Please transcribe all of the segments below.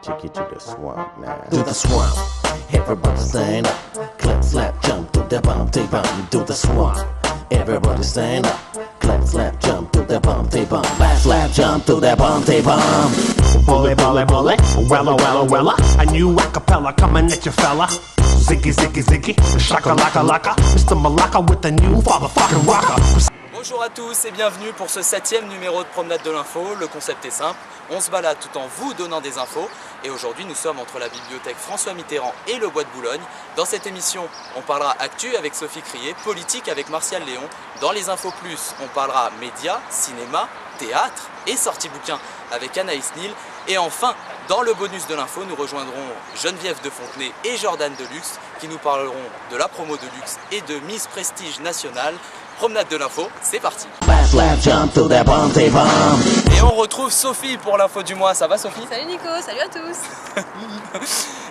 take you to the swamp now. Do the swamp, everybody stand up. Clap, slap, jump, do the bump, they bump. Do the swamp, everybody stand up. Clap, slap, jump, do the bump, they bump. Clap, slap, jump, do the bump, they bump. Bully, bully, bully, wella, wella, wella. A new acapella coming at you, fella. Ziggy, ziggy, ziggy, shaka, laka, laka. Mr. Malaka with the new fatherfucking rocker. Bonjour à tous et bienvenue pour ce 7e numéro de Promenade de l'Info. Le concept est simple, on se balade tout en vous donnant des infos. Et aujourd'hui nous sommes entre la bibliothèque François Mitterrand et le Bois de Boulogne. Dans cette émission, on parlera actu avec Sophie Crier, politique avec Martial Léon. Dans les infos plus, on parlera médias, cinéma, théâtre et sorties bouquins avec Anaïs Nil. Et enfin, dans le bonus de l'info, nous rejoindrons Geneviève de Fontenay et Jordan Deluxe qui nous parleront de la promo de luxe et de Miss Prestige Nationale. Promenade de l'info, c'est parti. Et on retrouve Sophie pour l'info du mois, ça va Sophie? Salut Nico, salut à tous.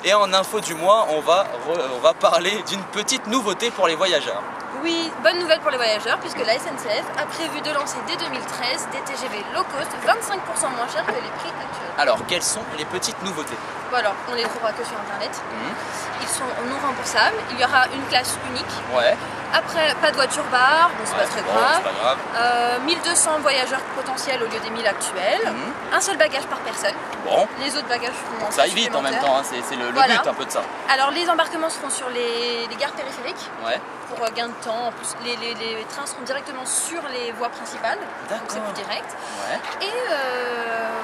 Et en info du mois, on va parler d'une petite nouveauté pour les voyageurs. Oui, bonne nouvelle pour les voyageurs puisque la SNCF a prévu de lancer dès 2013 des TGV low cost 25% moins chers que les prix actuels. Alors, quelles sont les petites nouveautés? Bon alors, on les trouvera que sur internet. Ils sont non remboursables, il y aura une classe unique. Ouais. Après, pas de voiture bar, bon c'est pas très grave. C'est pas grave. 1200 voyageurs potentiels au lieu des 1000 actuels. Un seul bagage par personne. Bon. Les autres bagages seront Ça évite en même temps, hein. C'est le Voilà. but un peu de ça. Alors les embarquements seront sur les gares périphériques. Ouais. Pour gain de temps, en plus les trains seront directement sur les voies principales, donc c'est plus direct. Ouais. Et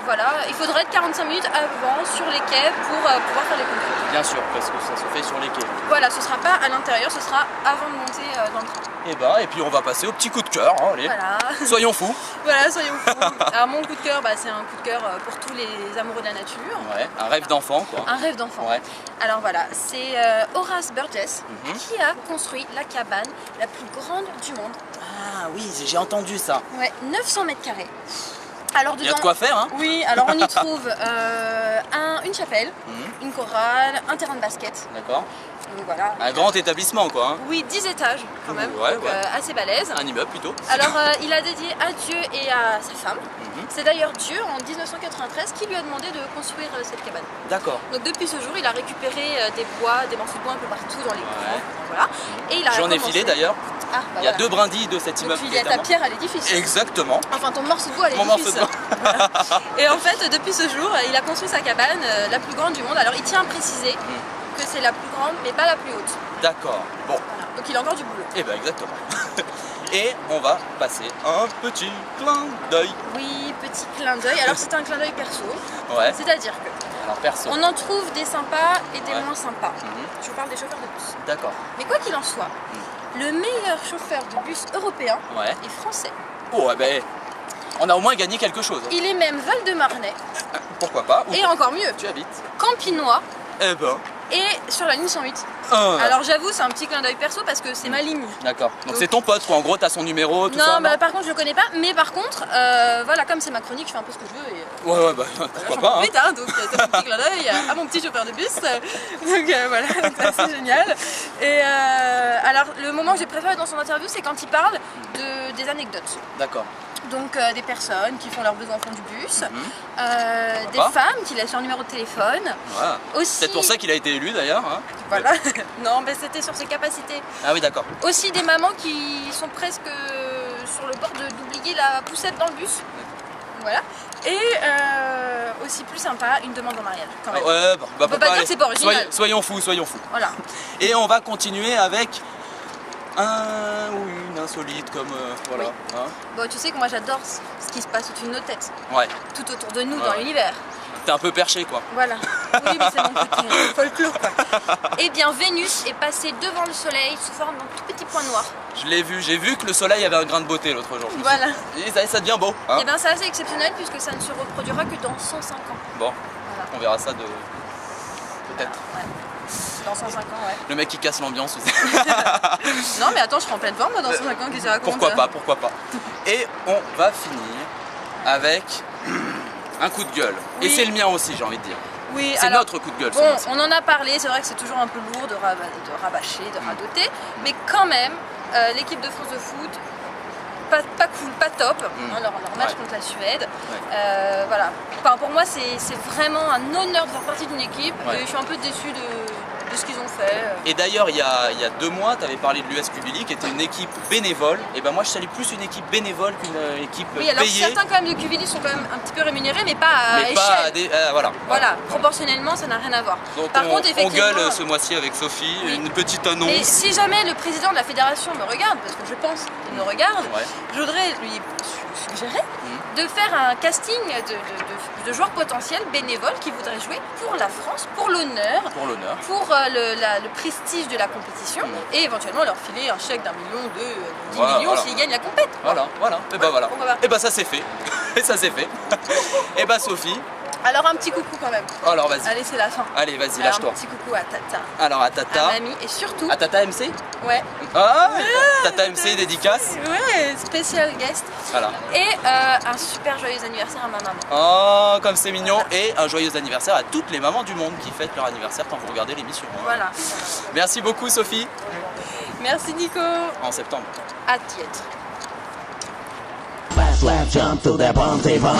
voilà, il faudra être 45 minutes avant sur les quais pour pouvoir faire les contrôles. Bien sûr, parce que ça se fait sur les quais. Voilà, ce sera pas à l'intérieur, ce sera avant de monter dans le train. Et puis on va passer au petit coup de cœur, hein, allez. Voilà. Soyons fous. Voilà, soyons fous. Alors mon coup de cœur, c'est un coup de cœur pour tous les amoureux de la nature. Ouais, un rêve d'enfant quoi. Un rêve d'enfant. Ouais. Alors voilà, c'est Horace Burgess qui a construit la cabane la plus grande du monde. Ah oui, j'ai entendu ça. Ouais, 900 mètres carrés. Alors Il y a de quoi faire, hein. Oui, alors on y trouve une chapelle, une chorale, un terrain de basket. D'accord. Donc voilà. Un grand établissement quoi. Hein. Oui, 10 étages quand même, Ouais, donc ouais. assez balèze. Un immeuble plutôt. Alors il a dédié à Dieu et à sa femme. C'est d'ailleurs Dieu en 1993 qui lui a demandé de construire cette cabane. D'accord. Donc depuis ce jour, il a récupéré des bois, des morceaux de bois un peu partout dans les coins. Voilà. Et il a J'en ai commencé- filé d'ailleurs. Ah, Il y a deux brindilles de cet immeuble. Donc qui il y a est à ta moi. pierre à l'édifice. Exactement. Enfin ton morceau de bois à Mon l'édifice. morceau de bois. Voilà. Et en fait, depuis ce jour, il a construit sa cabane la plus grande du monde. Alors il tient à préciser que c'est la plus grande, mais pas la plus haute. D'accord. Bon. Voilà. Donc il a encore du boulot. Et ben exactement. Et on va passer un petit clin d'œil. Oui, petit clin d'œil. Alors c'est un clin d'œil perso. Ouais. C'est-à-dire que Alors perso. on en trouve des sympas et des Ouais. moins sympas. Je vous parle des chauffeurs de bus. D'accord. Mais quoi qu'il en soit, le meilleur chauffeur de bus européen Ouais. est français. Oh, eh ben, on a au moins gagné quelque chose. Il est même Val-de-Marnais Pourquoi pas? Où et encore mieux, tu habites? Campinois Eh ben. et sur la ligne 108. Ah. Alors j'avoue, c'est un petit clin d'œil perso parce que c'est ma ligne. D'accord. Donc c'est ton pote quoi. En gros, t'as son numéro, tout Non, ça. bah, par contre je le connais pas, mais par contre, voilà, comme c'est ma chronique, je fais un peu ce que je veux et Ouais, bah pourquoi pas. Hein. vite, hein, donc c'est un petit clin d'œil à mon petit chauffeur de bus. Donc voilà, c'est assez génial. Et alors le moment que j'ai préféré dans son interview, c'est quand il parle des anecdotes. D'accord. Donc des personnes qui font leurs besoins au fond du bus, des Sympa. femmes qui laissent leur numéro de téléphone. Voilà. Aussi, C'est pour ça qu'il a été élu d'ailleurs. Hein. voilà. Non, mais c'était sur ses capacités. Ah oui, d'accord. Aussi des mamans qui sont presque sur le bord d'oublier la poussette dans le bus. Voilà. Et aussi plus sympa, une demande en mariage quand même. Ouais, bah, On peut pas dire que c'est pas original. Soyons fous, soyons fous. Voilà. Et on va continuer avec un ou une insolite comme voilà. Oui. Hein. Bon, tu sais que moi j'adore ce qui se passe au-dessus de nos têtes, Ouais. tout autour de nous Ouais. dans l'univers. T'es un peu perché quoi. Voilà. Oui, mais c'est mon côté folklore quoi. Eh bien, Vénus est passée devant le soleil sous forme d'un tout petit point noir. Je l'ai vu, j'ai vu que le soleil avait un grain de beauté l'autre jour. Je me suis Voilà. dit, et ça devient beau. Hein. Eh bien, c'est assez exceptionnel puisque ça ne se reproduira que dans 105 ans. Bon, Voilà. on verra ça de. Peut-être. Ouais. Dans 105 ans, ouais. Le mec qui casse l'ambiance. Non, mais attends, je serai en pleine forme moi dans 105 ans, qu'est-ce que ça raconte? Pourquoi pas, pourquoi pas. Et on va finir avec un coup de gueule. Oui. Et c'est le mien aussi, j'ai envie de dire. Oui, C'est alors, notre coup de gueule. bon, celui-ci. on en a parlé, c'est vrai que c'est toujours un peu lourd de rabâcher, de radoter, mais quand même, l'équipe de France de foot pas cool, pas top, hein, leur match contre la Suède. Voilà. Enfin, pour moi, c'est vraiment un honneur de faire partie d'une équipe et je suis un peu déçue de ce qu'ils ont fait. Et d'ailleurs, il y a 2 mois, tu avais parlé de l'US Qvili qui était une équipe bénévole. Et ben moi, je salue plus une équipe bénévole qu'une équipe payée. Oui, alors certains quand même de Qvili sont quand même un petit peu rémunérés, mais pas à échelle. Voilà. Proportionnellement, ça n'a rien à voir. Donc Par contre, on gueule ce mois-ci avec Sophie, une petite annonce. Et si jamais le président de la fédération me regarde, parce que je pense qu'il me regarde, je voudrais lui suggérer de faire un casting de joueurs potentiels bénévoles qui voudraient jouer pour la France, pour l'honneur, pour le prestige de la compétition et éventuellement leur filer un chèque d'1 million, de 10 millions s'ils gagnent la compète. Voilà. Et ben voilà. Et ben ça c'est fait. Et ça c'est fait. Et ben Sophie. Alors un petit coucou quand même. Alors vas-y. Allez, c'est la fin. Allez, vas-y, lâche-toi. Un petit coucou à Tata. Alors à Tata. À Mamie et surtout. À Tata MC. Ouais. Ah, Tata MC dédicace. Ouais, spécial guest. Voilà. Et un super joyeux anniversaire à ma maman. Oh, comme c'est mignon. Et un joyeux anniversaire à toutes les mamans du monde qui fêtent leur anniversaire quand vous regardez l'émission. Voilà. Merci beaucoup Sophie. Merci Nico. En septembre. À d'y être. Slap jump to the bomb, they bomb.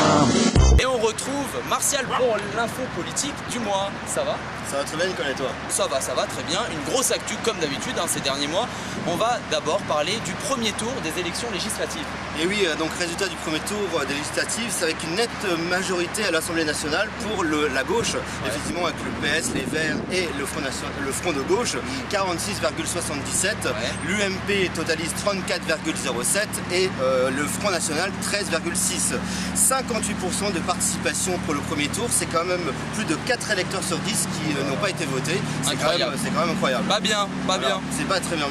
Et on retrouve Martial pour l'info politique du mois. Ça va? Ça va très bien Nicolas et toi? Ça va très bien. Une grosse actu comme d'habitude ces derniers mois. On va d'abord parler du premier tour des élections législatives. Et oui, donc résultat du premier tour des législatives, c'est avec une nette majorité à l'Assemblée nationale pour la gauche, effectivement avec le PS, les Verts et le Front de gauche, 46,77. L'UMP totalise 34,07 et le Front National 13,6. 58% de participation pour le premier tour, c'est quand même plus de 4 électeurs sur 10 qui n'ont pas été votés. C'est quand même incroyable. Pas bien. C'est pas très bien.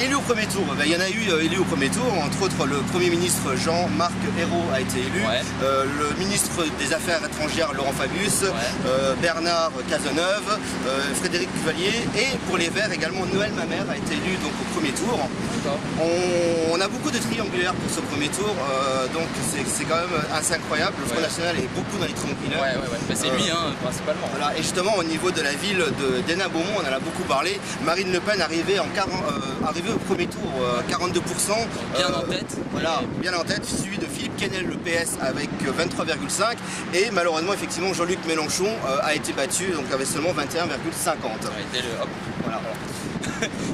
Élu au premier tour, il y en a eu élu au premier tour, entre autres le Premier ministre Jean-Marc Ayrault a été élu, le ministre des Affaires étrangères Laurent Fabius, Bernard Cazeneuve, Frédéric Duvalier et pour les Verts également Noël Mamère a été élu donc au premier tour. On a beaucoup de triangulaires pour ce premier tour, donc c'est quand même assez incroyable. Le Front National est beaucoup dans les triangulaires. C'est lui principalement. Voilà. Et justement au niveau de la ville d'Hénin-Beaumont, on en a beaucoup parlé. Marine Le Pen arrivée au premier tour, 42%. Bien en tête. Voilà, bien en tête, suivi de Philippe Quesnel, le PS, avec 23,5. Et malheureusement, effectivement, Jean-Luc Mélenchon a été battu, donc avec seulement 21,50. Voilà.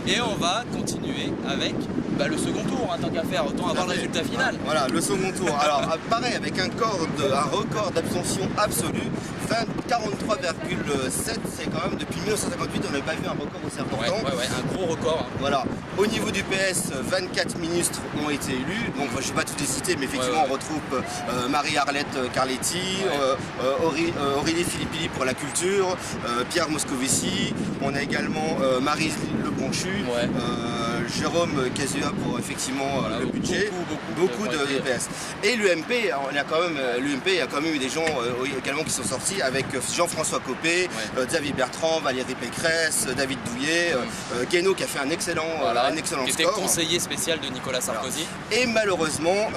Et on va continuer avec le second tour, tant qu'à faire, autant avoir le résultat final. Voilà, le second tour. Alors, pareil, avec un record d'abstention absolue, 43,7, c'est quand même depuis 1958, on n'avait pas vu un record aussi important. Un gros record. Voilà. Au niveau du PS, 24 ministres ont été élus. Donc, je ne vais pas tous les citer, mais effectivement, on retrouve Marie-Arlette Carletti, Aurélie Philippini pour la culture, Pierre Moscovici. On a également Marie Lebonchu, Jérôme Casua pour effectivement le budget. Beaucoup de PS. Et l'UMP, il y a quand même eu des gens également qui sont sortis avec Jean-François Copé, Xavier Bertrand, Valérie Pécresse, David Douillet, Guénaud qui a fait un excellent score. Qui était conseiller spécial de Nicolas Sarkozy. Et malheureusement,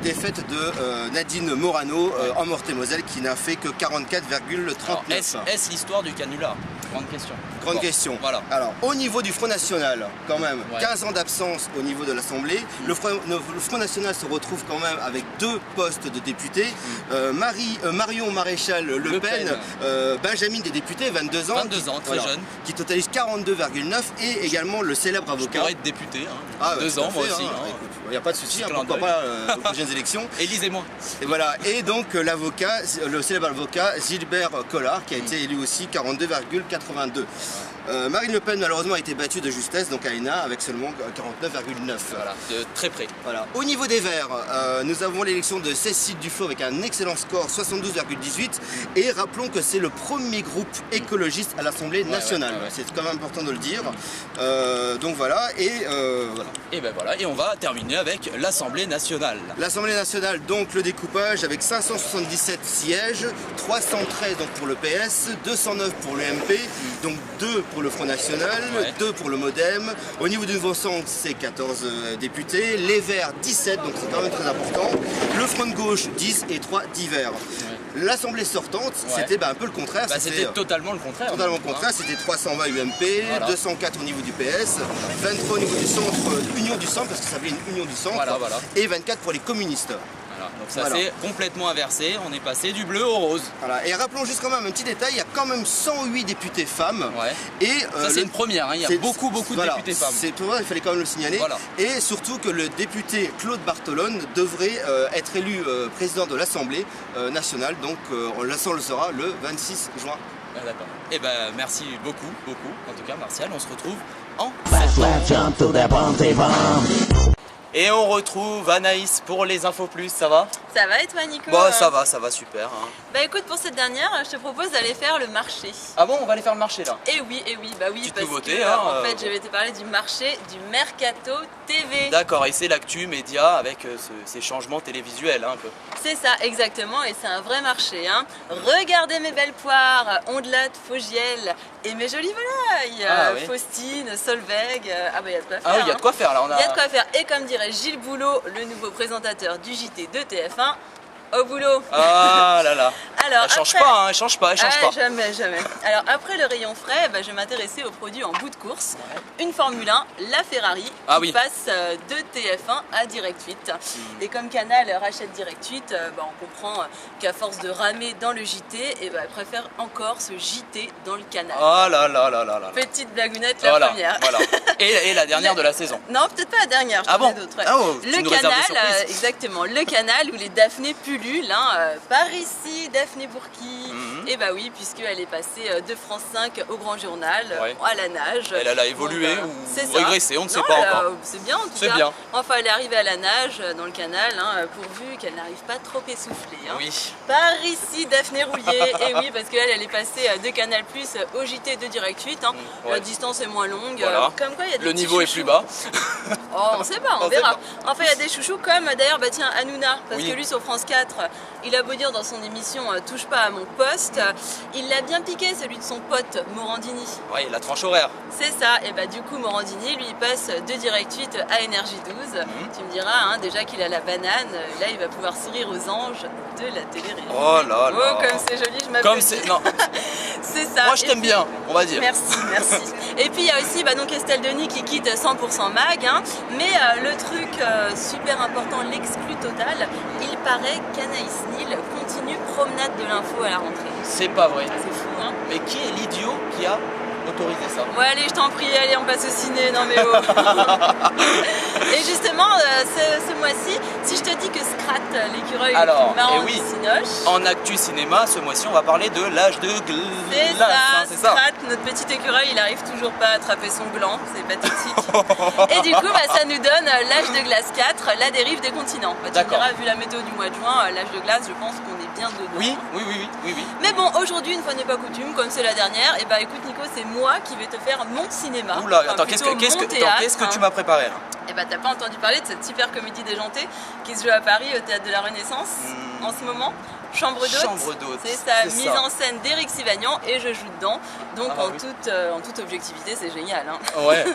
défaite de Nadine Morano en Meurthe-et-Moselle qui n'a fait que 44,39. Est-ce l'histoire du canular? Grande question. Grande question. Voilà. Alors, au niveau du Front National, quand même, 15 ans d'absence au niveau de l'Assemblée. Le Front National se retrouve quand même avec 2 postes de députés. Marion Maréchal Le Pen, Benjamin des députés, 22 ans. 22 ans, très jeune. Qui totalise 42,9 et également le célèbre avocat. Je pourrais être député, 2 ans, moi aussi. Il n'y a pas de souci, pourquoi pas aux prochaines élections. Élisez-moi. Et voilà. Et donc l'avocat, le célèbre avocat Gilbert Collard qui a été élu aussi 42,82. Marine Le Pen malheureusement a été battue de justesse donc à Hénin avec seulement 49,9. Voilà, de très près. Voilà. Au niveau des Verts, nous avons l'élection de Cécile Duflot avec un excellent score 72,18 et rappelons que c'est le premier groupe écologiste à l'Assemblée nationale. C'est quand même important de le dire. Donc voilà et voilà. Et ben voilà et on va terminer avec l'Assemblée nationale. L'Assemblée nationale donc le découpage avec 577 sièges, 313 donc pour le PS, 209 pour le MP, donc 2 pour le Front National, 2 pour le Modem. Au niveau du Nouveau Centre, c'est 14 députés. Les Verts, 17, donc c'est quand même très important. Le Front de gauche, 10 et 3 divers. L'assemblée sortante, c'était un peu le contraire. C'était totalement le contraire. Totalement le contraire, c'était 320 UMP, 204 au niveau du PS, 23 au niveau du centre, Union du centre, parce que ça s'appelait une Union du centre, et 24 pour les communistes. Donc ça s'est complètement inversé, on est passé du bleu au rose. Voilà. Et rappelons juste quand même un petit détail, il y a quand même 108 députés femmes. Et ça c'est une première, hein. Il y a beaucoup de députés femmes. C'est tout, il fallait quand même le signaler. Et surtout que le député Claude Bartolone devrait être élu président de l'Assemblée nationale, donc on le sera le 26 juin. D'accord. Et ben merci beaucoup. En tout cas Martial, on se retrouve en Et on retrouve Anaïs pour les infos plus, ça va? Ça va et toi Nico? Bah ça va super. Hein. Bah écoute, pour cette dernière, je te propose d'aller faire le marché. Ah bon, on va aller faire le marché là? Eh oui, bah oui, petite parce nouveauté, que hein, en fait je vais te parler du marché du Mercato TV. D'accord, et c'est l'actu média avec ces changements télévisuels hein, un peu. C'est ça, exactement, et c'est un vrai marché. Hein. Regardez mes belles poires, ondelates, Fogiel et mes jolies volailles. Faustine, Solveig, ah bah il y a de quoi faire. Ah oui, il y a de quoi faire là. Il y a de quoi faire, et comme dirait Gilles Boulot, le nouveau présentateur du JT de TF1, au boulot. Ah là là. Alors, elle change pas, hein, elle change pas. Jamais. Alors après le rayon frais, je vais m'intéresser aux produits en bout de course. Une Formule 1, la Ferrari, qui passe de TF1 à Direct 8. Et comme Canal rachète Direct 8, on comprend qu'à force de ramer dans le JT, elle préfère encore ce JT dans le Canal. Oh là là. Petite blagounette, la première. Voilà. Et la dernière de la saison. Non, peut-être pas la dernière, j'en ai d'autres. Le Canal, exactement, le Canal où les Daphné pullulent. Par ici, Daphné Bourki. Et bah oui, puisqu'elle est passée de France 5 au Grand Journal, à la nage. Elle a évolué ou régressé, on ne sait pas encore. C'est bien en tout cas. Bien. Enfin, elle est arrivée à la nage dans le canal, pourvu qu'elle n'arrive pas trop essoufflée. Oui. Par ici, Daphné Roulier. Et oui, parce qu'elle est passée de Canal Plus au JT de Direct 8. La distance est moins longue. Comme quoi, il y a des le niveau est plus bas. Oh, on sait pas, on verra. Enfin, il y a des chouchous comme d'ailleurs, Hanouna, parce que lui sur France 4, il a beau dire dans son émission touche pas à mon poste, il l'a bien piqué celui de son pote Morandini. Oui, la tranche horaire. C'est ça, et du coup Morandini lui il passe de Direct 8 à Énergie 12. Tu me diras déjà qu'il a la banane, là il va pouvoir sourire aux anges de la télé-réalité. Oh là là. Oh comme c'est joli, je m'applaudis. Non. C'est ça. Moi je t'aime bien, on va dire. Merci. Et puis il y a aussi donc Estelle Denis qui quitte 100% Mag, mais le truc super important, l'exclu total, il paraît qu'Anaïs Nin continue promenade de l'info à la rentrée. C'est pas vrai. C'est fou, hein. Mais qui est l'idiot qui a autorisé ça? Ouais, allez, je t'en prie, allez, on passe au ciné, non mais oh. Et justement, ce mois-ci, si je te dis que Scrat, l'écureuil qui marrant du Cinoche... En actu cinéma, ce mois-ci, on va parler de l'âge de glace. C'est ça, Scrat, notre petit écureuil, il arrive toujours pas à attraper son gland, c'est pathétique. Et du coup, ça nous donne l'âge de glace 4, la dérive des continents. Tu me diras, vu la météo du mois de juin, l'âge de glace, je pense qu'on est bien dedans. Oui. Mais bon, aujourd'hui, une fois n'est pas coutume, comme c'est la dernière, et écoute Nico, c'est moi qui vais te faire mon cinéma. Oula, attends, qu'est-ce que tu m'as préparé là? Et t'as pas entendu parler de cette super comédie déjantée qui se joue à Paris au Théâtre de la Renaissance en ce moment? Chambre d'hôte. C'est ça, mise en scène d'Éric Sivagnan et je joue dedans. Donc en toute objectivité, c'est génial. Ouais.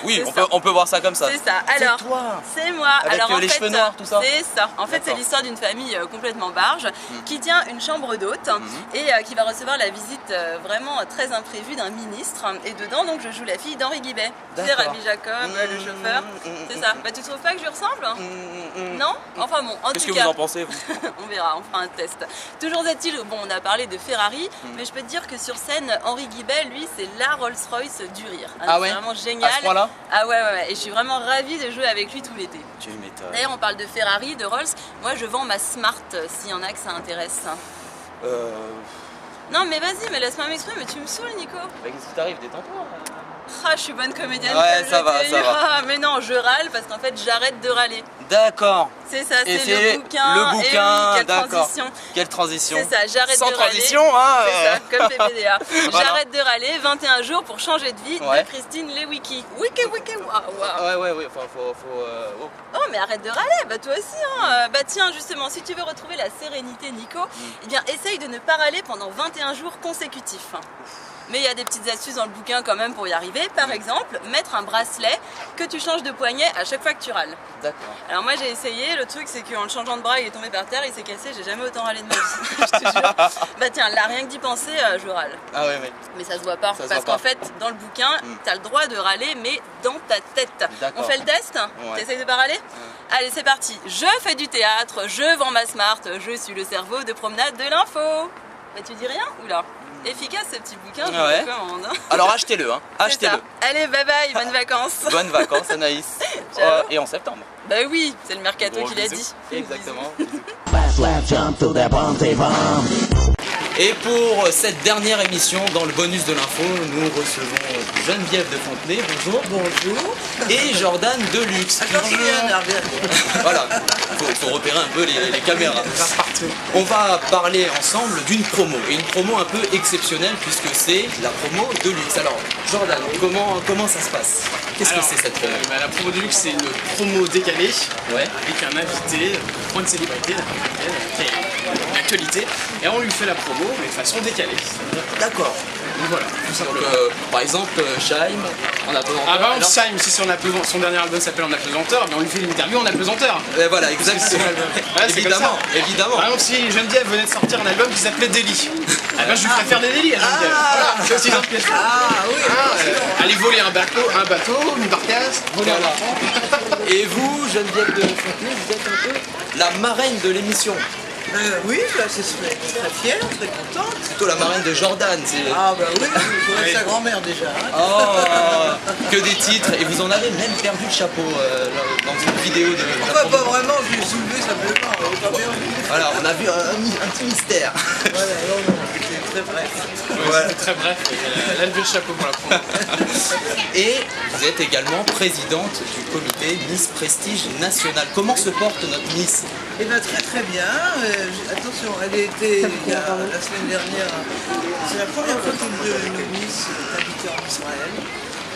Oui, on peut voir ça comme ça. C'est ça. Alors, c'est toi. C'est moi. Avec alors, les cheveux noirs, tout ça. C'est ça. En fait, c'est l'histoire d'une famille complètement barge qui tient une chambre d'hôte et qui va recevoir la visite vraiment très imprévue d'un ministre. Et dedans, donc, je joue la fille d'Henri Guibet. C'est Rabbi Jacob, le chauffeur. C'est ça. Tu trouves pas que je lui ressemble? Non? Enfin bon, en tout cas. Qu'est-ce que vous en pensez, vous? On verra, on fera un test. Toujours est-il, on a parlé de Ferrari, mais je peux te dire que sur scène, Henri Guibet, lui, c'est la Rolls-Royce du rire. Ah ouais? C'est vraiment génial. À ce point-là? Ah ouais. Et je suis vraiment ravie de jouer avec lui tout l'été. Tu m'étonnes. D'ailleurs, on parle de Ferrari, de Rolls. Moi, je vends ma Smart, s'il y en a que ça intéresse. Non, mais vas-y, mais laisse-moi m'exprimer, mais tu me saoules, Nico. Qu'est-ce qui t'arrive? Détends-toi. Ah, je suis bonne comédienne. Ouais, ça va. Ah, mais non, je râle parce qu'en fait, j'arrête de râler. D'accord. C'est ça, c'est le bouquin. Le bouquin, quelle d'accord. transition. Quelle transition. C'est ça, j'arrête de râler. Sans transition, hein. C'est ça, comme PPDA. J'arrête de râler, 21 jours pour changer de vie de Christine Lewicki. Wiki, waouh. Ouais, enfin, faut... Oh, mais arrête de râler, toi aussi, hein. Tiens, justement, si tu veux retrouver la sérénité, Nico, eh bien, essaye de ne pas râler pendant 21 jours consécutifs. Mais il y a des petites astuces dans le bouquin quand même pour y arriver. vais par exemple mettre un bracelet que tu changes de poignet à chaque fois que tu râles. D'accord. Alors moi j'ai essayé, le truc c'est qu'en le changeant de bras il est tombé par terre, il s'est cassé, j'ai jamais autant râlé de ma vie. Je te jure. Bah tiens, là rien que d'y penser, je râle. Ah ouais, ouais. Mais ça se voit pas, Ça se parce voit qu'en pas. fait dans le bouquin, t'as le droit de râler mais dans ta tête. D'accord. On fait le test? Ouais. T'essayes de pas râler? Allez c'est parti, je fais du théâtre, je vends ma smart, je suis le cerveau de Promenade de l'info. Bah tu dis rien? Oula. Efficace ce petit bouquin, je Ouais. vous recommande. Alors achetez-le, hein. C'est Achetez-le. ça. Allez bye bye, bonnes vacances. Bonnes vacances Anaïs. Ciao. Et en septembre. Bah oui, c'est le mercato Gros qui l'a bisous. dit. Exactement. Slap, slap, jump to the bounty bomb. Et pour cette dernière émission dans le bonus de l'info, nous recevons Geneviève de Fontenay, bonjour. Bonjour. Et Jordan Deluxe. Voilà, faut repérer un peu les caméras. On va parler ensemble d'une promo, et une promo un peu exceptionnelle puisque c'est la promo de luxe. Alors Jordan, comment ça se passe? Qu'est-ce que c'est cette promo? La promo de luxe, c'est une promo décalée Ouais. avec un invité, une célébrité, une actualité, et on lui fait la promo mais de façon décalée. D'accord. Donc voilà, tout Donc simplement. par exemple, Shaim, en apesanteur. Avant, alors- Simon, si son dernier album s'appelle En apesanteur, mais on lui fait une interview en apesanteur. Et voilà, exactement. Ouais, c'est Évidemment, comme ça. évidemment. Par exemple, si Geneviève venait de sortir un album qui s'appelait Délit, eh ben, je lui ferais faire des délits à Geneviève. Voilà, c'est aussi simple que ça. Aller voler un bateau, une barcasse, voler un Voilà. enfant. Et vous, Geneviève de Fontenay, vous êtes un peu la marraine de l'émission. Oui, là, je suis très fière, très contente. Plutôt la marraine de Jordan. Ah bah oui, je connais sa grand-mère déjà. Hein. Oh, que des titres. Et vous en avez même perdu le chapeau dans une vidéo de la Enfin, pas promo. vraiment, je l'ai soulevé simplement, on n'est pas bien vu. Voilà, on a vu un petit mystère. Voilà, non, c'est très bref. Ouais, c'est très bref, elle a levé le chapeau pour la promo. Et vous êtes également présidente du comité Miss Prestige National. Comment se porte notre Miss? Eh bien, très très bien. Attention, elle a été la semaine dernière, c'est la première fois qu'une de nos Miss est invitée en Israël.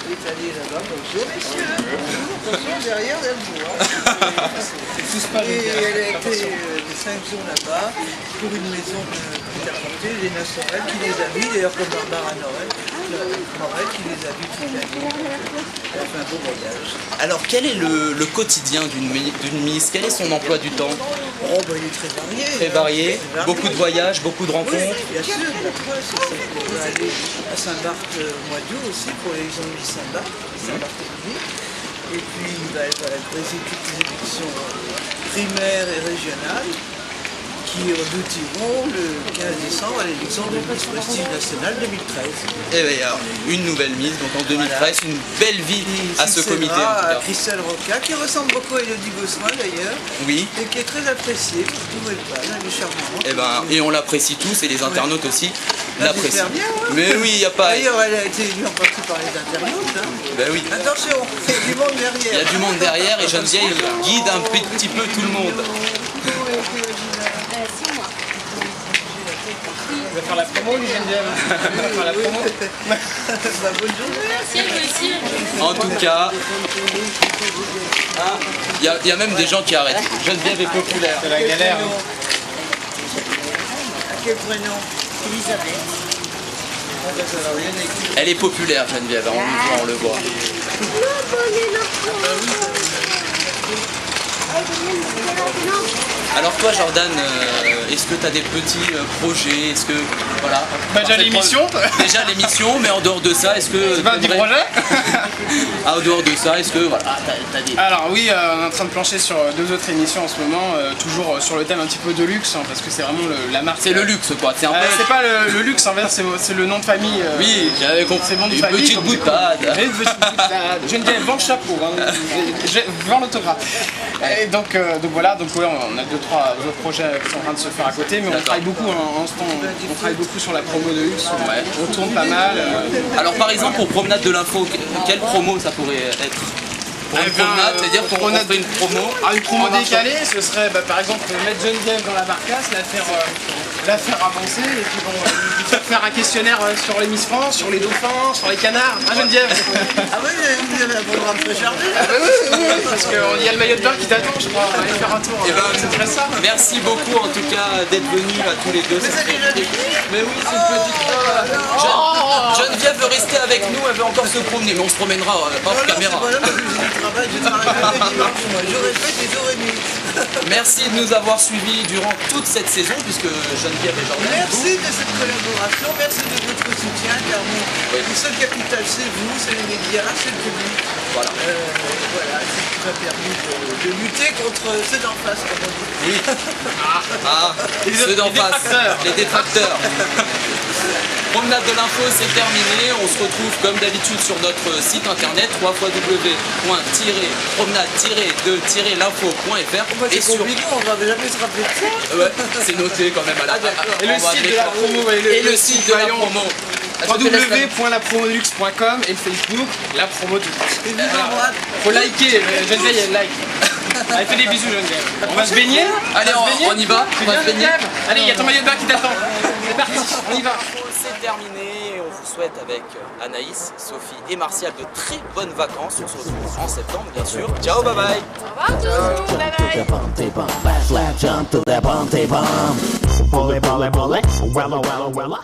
Elle est allée là-bas. Bonjour messieurs, bonjour, attention, derrière, elle voit. Et elle a été des 5 jours là-bas pour une maison de prêt-à-porter, Léna Sorel, qui les a vus, d'ailleurs comme Barbara Morel qui les a vus toute l'année. Elle a fait un beau voyage. Alors quel est le quotidien d'une Miss? Quel est son emploi du temps? Oh, bah, il est très varié. Très varié, Très varié. beaucoup de voyages, beaucoup de rencontres. Oui, bien sûr, la preuve, c'est qu'on va aller à Saint-Barth au mois d'août aussi pour les amis de Saint-Barth, Saint-Barthélemy. Et puis elle va briser toutes les élections primaires et régionales qui aboutiront le 15 décembre à l'élection de Miss Prestige National 2013. Et bien, alors, une nouvelle Miss, donc en 2013, une belle vie à ce comité. En tout cas. Christelle Roca, qui ressemble beaucoup à Elodie Gosselin d'ailleurs, Oui. et qui est très appréciée pour tout elle parle, elle est charmante. Et on l'apprécie tous, et les internautes aussi l'apprécient. J'espère bien, ouais. Mais oui, il n'y a pas. D'ailleurs, elle a été élue en partie par les internautes. Hein. Ben oui. Attention, il y a du monde derrière. Il y a du monde derrière et Geneviève guide un petit peu tout le monde. On va faire la promo, lui, Geneviève. On va faire la promo. Bah, bonne journée. En tout cas, il y a même des gens qui arrêtent. Geneviève est populaire. C'est la galère. À quel prénom? Elisabeth. Elle est populaire, Geneviève, on le voit. Alors toi, Jordan, est-ce que tu as des petits projets? Est-ce que voilà. Bah, déjà l'émission. Déjà l'émission, mais en dehors de ça, est-ce que C'est pas un petit projet. en dehors de ça, est-ce que voilà, t'as des. Alors oui, on est en train de plancher sur 2 autres émissions en ce moment, toujours sur le thème un petit peu de luxe, hein, parce que c'est vraiment la marque. C'est le luxe quoi, c'est un peu. C'est pas le luxe, en fait, c'est le nom de famille. Oui, j'avais compris. C'est le nom de Une famille. petite comme boutade. Une petite boutade. Geneviève, vends le chapeau, hein. Vends l'autographe. Et donc voilà, ouais, on a 2-3 autres projets qui sont en train de se faire à côté, mais on travaille beaucoup en ce temps, on travaille beaucoup sur la promo de luxe, on tourne pas mal. Alors par exemple pour Promenade de l'info, quelle promo ça pourrait être? Pour une promenade, c'est-à-dire qu'on fait une promo. Une promo décalée, ce serait par exemple mettre Geneviève dans la barcasse, la faire avancer, et puis bon, lui faire un questionnaire sur les Miss France, sur les dauphins, sur les canards. Hein, Geneviève? Ah oui, vous avez un programme très chargé. Ah bah oui, parce qu'il y a le maillot de bain qui t'attend, je crois. On va aller faire un tour. Eh ben, c'est très ça. Merci beaucoup en tout cas d'être venus à tous les deux. Mais ça déjà dit. Mais oui, c'est une petite. Geneviève Geneviève veut rester avec nous, elle veut encore se promener, mais on se promènera hors caméra. Voilà, parce que j'ai du travail, je travaille même les dimanches, moi. Je répète les jours et nuits. Merci de nous avoir suivis durant toute cette saison, puisque Geneviève et Jordan. Merci de cette collaboration, merci de votre soutien, car le seul capital c'est vous, c'est les médias, c'est le public. Voilà. Voilà, c'est ce qui m'a permis de lutter contre ceux d'en face, comme on dit. Oui. Ceux d'en face, les détracteurs. Promenade de l'info, c'est terminé. On se retrouve comme d'habitude sur notre site internet www.promenade-de-l'info.fr C'est compliqué, on ne va jamais se rappeler de ça. Ouais, c'est noté quand même à la Et le site de la promo et le site de la promo. www.lapromoluxe.com et Facebook, la promo de luxe. Et vive en droite. Faut liker, Geneviève elle like. Allez, fais des bisous Geneviève. On va se baigner. Allez, on y va, on va se baigner. Allez, il y a ton maillot de bain qui t'attend. C'est parti, on y va. C'est terminé. On vous souhaite avec Anaïs, Sophie et Martial de très bonnes vacances. On se retrouve en septembre bien sûr. Ciao, bye bye. Au revoir tous. Bye bye. Slap, jump to the bump, they bump. Bully, bully, bully. Wella, wella, wella.